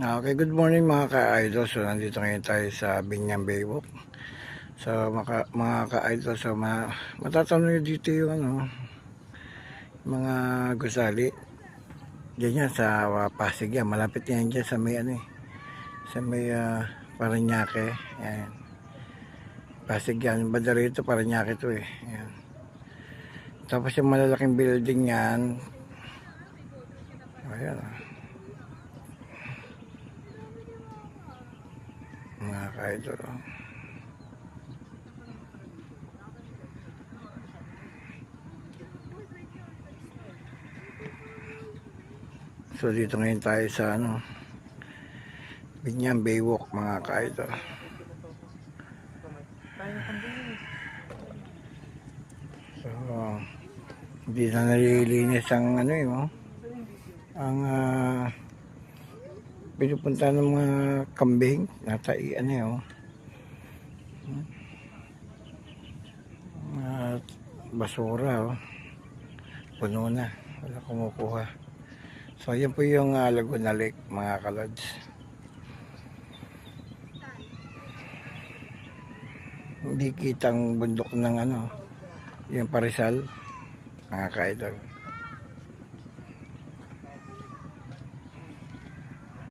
Okay, good morning mga ka-idol. So, nandito ngayon tayo sa Binyang Baywalk. So, mga ka-idol, so, matatanong nyo dito yung mga gusali. Diyan yan sa Pasig yan. Malapit yan dyan sa may sa may Parañaque. Yan. Pasig yan. Banda rito, Parañaque to eh. Yan. Tapos yung malalaking building yan. Ayan mga ka-idol. So dito ngayon tayo sa Binyang Baywalk mga ka-idol. So hindi na nalilinis ang ang pinupunta ng mga kambing nataian at basura puno na, wala kumukuha. So yan po yung Laguna Lake mga kalods. Hindi kitang bundok ng yung Parizal mga ka-idol.